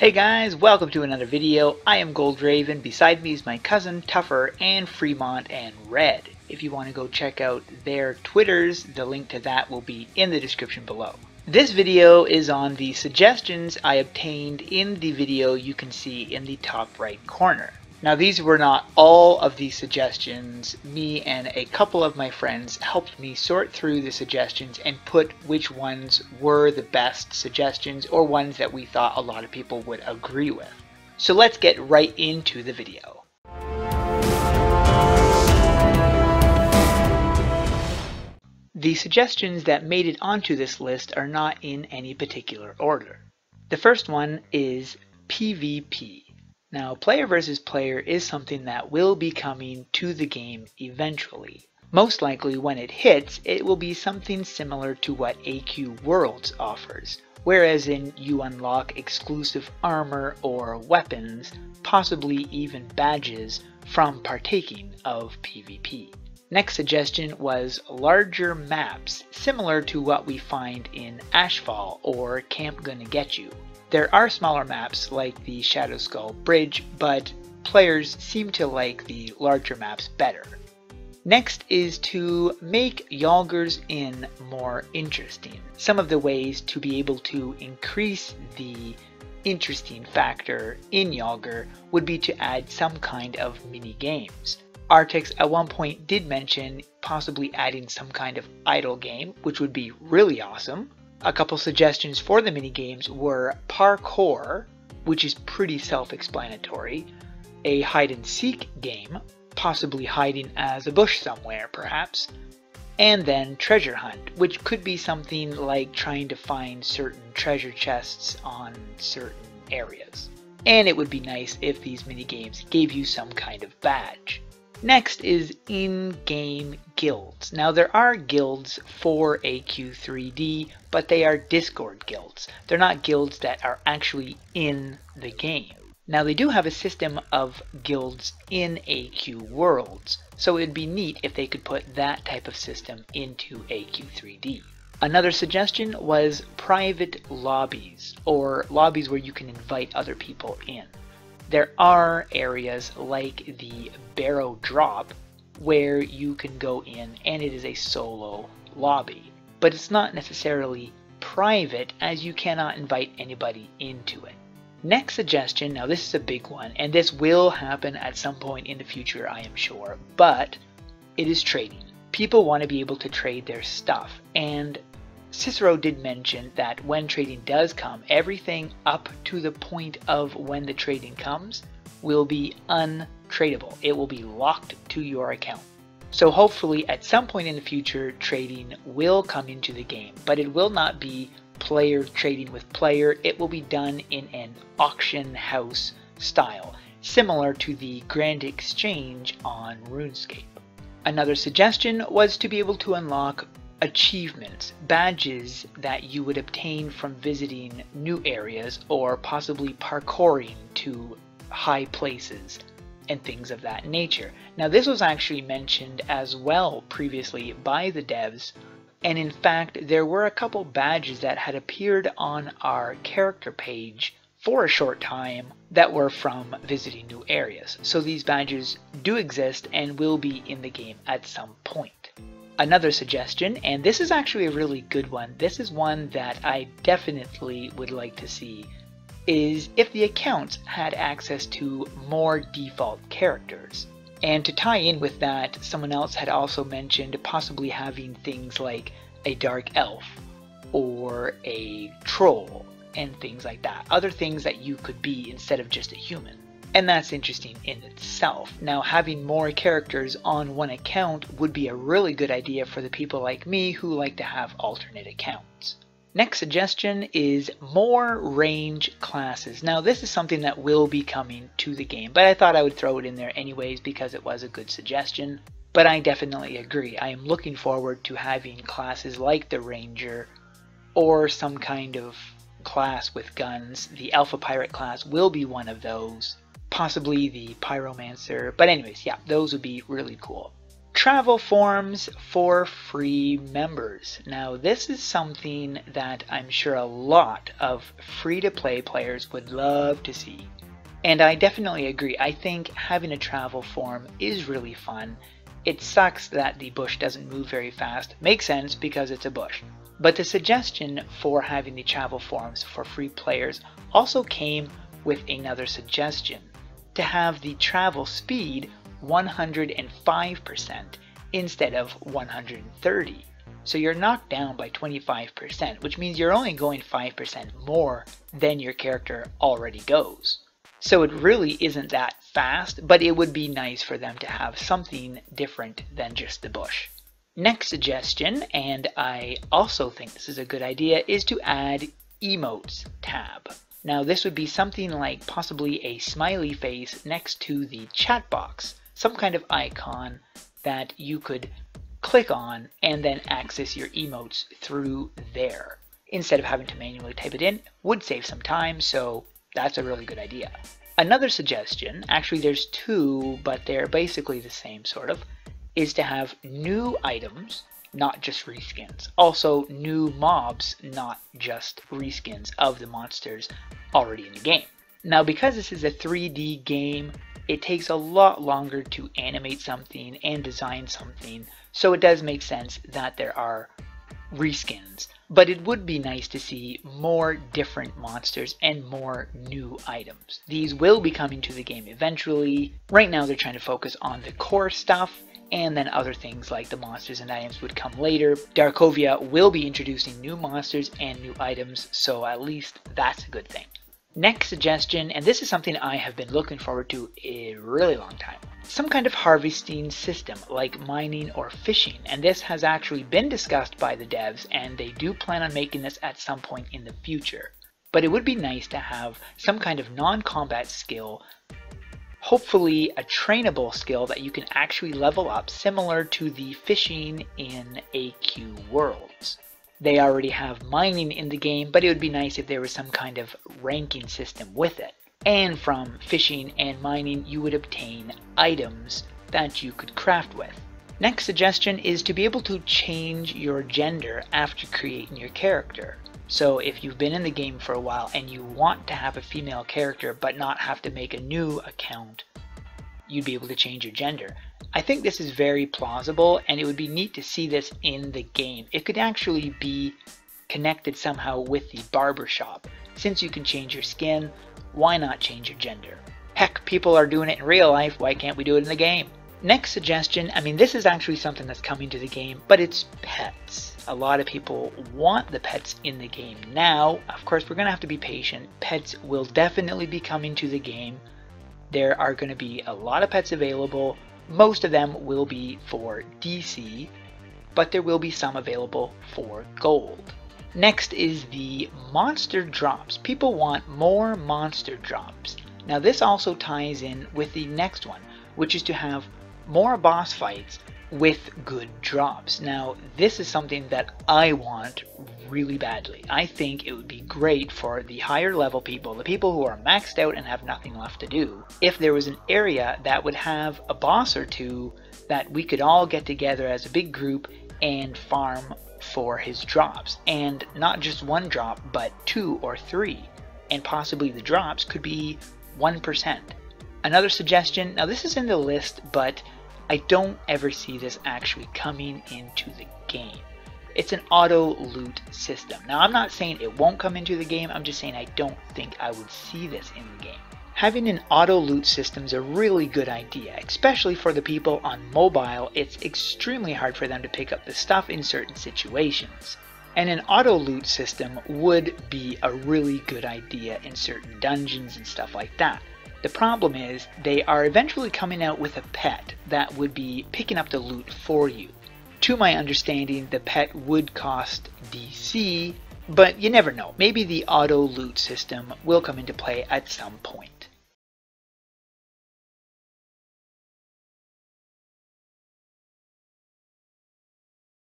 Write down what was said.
Hey guys, welcome to another video. I am Goldraven. Beside me is my cousin Tougher and Fremont and Red. If you want to go check out their Twitters, the link to that will be in the description below. This video is on the suggestions I obtained in the video you can see in the top right corner. Now these were not all of the suggestions. Me and a couple of my friends helped me sort through the suggestions and put which ones were the best suggestions or ones that we thought a lot of people would agree with. So let's get right into the video. The suggestions that made it onto this list are not in any particular order. The first one is PvP. Now, player versus player is something that will be coming to the game eventually. Most likely when it hits, it will be something similar to what AQ Worlds offers, whereas you unlock exclusive armor or weapons, possibly even badges, from partaking of PvP. Next suggestion was larger maps, similar to what we find in Ashfall or Camp Gonna Get You. There are smaller maps like the Shadow Skull Bridge, but players seem to like the larger maps better. Next is to make Yalger's Inn more interesting. Some of the ways to be able to increase the interesting factor in Yalger would be to add some kind of mini games. Artix at one point did mention possibly adding some kind of idle game, which would be really awesome. A couple suggestions for the minigames were parkour, which is pretty self-explanatory, a hide-and-seek game, possibly hiding as a bush somewhere perhaps, and then treasure hunt, which could be something like trying to find certain treasure chests on certain areas. And it would be nice if these minigames gave you some kind of badge. Next is in-game guilds. Now there are guilds for AQ3D, but they are Discord guilds. They're not guilds that are actually in the game. Now they do have a system of guilds in AQ Worlds, so it'd be neat if they could put that type of system into AQ3D. Another suggestion was private lobbies, or lobbies where you can invite other people in. There are areas like the Barrow Drop where you can go in and it is a solo lobby, but it's not necessarily private as you cannot invite anybody into it. Next suggestion, now this is a big one and this will happen at some point in the future I am sure, but it is trading. People want to be able to trade their stuff, and Cicero did mention that when trading does come, everything up to the point of when the trading comes will be untradable. It will be locked to your account. So hopefully at some point in the future trading will come into the game, but it will not be player trading with player. It will be done in an auction house style, similar to the Grand Exchange on RuneScape. Another suggestion was to be able to unlock achievements, badges that you would obtain from visiting new areas or possibly parkouring to high places and things of that nature. Now this was actually mentioned as well previously by the devs, and in fact there were a couple badges that had appeared on our character page for a short time that were from visiting new areas. So these badges do exist and will be in the game at some point. Another suggestion, and this is actually a really good one, this is one that I definitely would like to see, is if the accounts had access to more default characters. And to tie in with that, someone else had also mentioned possibly having things like a dark elf or a troll and things like that. Other things that you could be instead of just a human. And that's interesting in itself. Now having more characters on one account would be a really good idea for the people like me who like to have alternate accounts. Next suggestion is more range classes. Now this is something that will be coming to the game, but I thought I would throw it in there anyways because it was a good suggestion. But I definitely agree. I am looking forward to having classes like the Ranger or some kind of class with guns. The Alpha Pirate class will be one of those. Possibly the Pyromancer, but anyways, yeah, those would be really cool. Travel forms for free members. Now this is something that I'm sure a lot of free-to-play players would love to see. And I definitely agree. I think having a travel form is really fun. It sucks that the bush doesn't move very fast. Makes sense because it's a bush. But the suggestion for having the travel forms for free players also came with another suggestion, to have the travel speed 105% instead of 130. So you're knocked down by 25%, which means you're only going 5% more than your character already goes. So it really isn't that fast, but it would be nice for them to have something different than just the bush. Next suggestion, and I also think this is a good idea, is to add Emotes tab. Now this would be something like possibly a smiley face next to the chat box, some kind of icon that you could click on and then access your emotes through there. Instead of having to manually type it in, would save some time, so that's a really good idea. Another suggestion, actually there's two, but they're basically the same sort of, is to have new items, not just reskins. Also new mobs, not just reskins of the monsters already in the game. Now because this is a 3D game, it takes a lot longer to animate something and design something, so it does make sense that there are reskins. But it would be nice to see more different monsters and more new items. These will be coming to the game eventually. Right now they're trying to focus on the core stuff, and then other things like the monsters and items would come later. Darkovia will be introducing new monsters and new items, so at least that's a good thing. Next suggestion, and this is something I have been looking forward to a really long time. Some kind of harvesting system like mining or fishing, and this has actually been discussed by the devs and they do plan on making this at some point in the future. But it would be nice to have some kind of non-combat skill, hopefully a trainable skill that you can actually level up, similar to the fishing in AQ Worlds. They already have mining in the game, but it would be nice if there was some kind of ranking system with it. And from fishing and mining, you would obtain items that you could craft with. Next suggestion is to be able to change your gender after creating your character. So if you've been in the game for a while and you want to have a female character but not have to make a new account, you'd be able to change your gender. I think this is very plausible and it would be neat to see this in the game. It could actually be connected somehow with the barbershop. Since you can change your skin, why not change your gender? Heck, people are doing it in real life, why can't we do it in the game? Next suggestion, this is actually something that's coming to the game, but it's pets. A lot of people want the pets in the game now. Of course, we're going to have to be patient. Pets will definitely be coming to the game. There are going to be a lot of pets available. Most of them will be for DC, but there will be some available for gold. Next is the monster drops. People want more monster drops. Now this also ties in with the next one, which is to have more boss fights with good drops. Now this is something that I want really badly. I think it would be great for the higher level people, the people who are maxed out and have nothing left to do, if there was an area that would have a boss or two that we could all get together as a big group and farm for his drops. And not just one drop, but 2 or 3. And possibly the drops could be 1%. Another suggestion, now this is in the list, but I don't ever see this actually coming into the game. It's an auto loot system. Now I'm not saying it won't come into the game, I'm just saying I don't think I would see this in the game. Having an auto loot system is a really good idea, especially for the people on mobile. It's extremely hard for them to pick up the stuff in certain situations. And an auto loot system would be a really good idea in certain dungeons and stuff like that. The problem is they are eventually coming out with a pet that would be picking up the loot for you. To my understanding, the pet would cost DC, but you never know. Maybe the auto loot system will come into play at some point.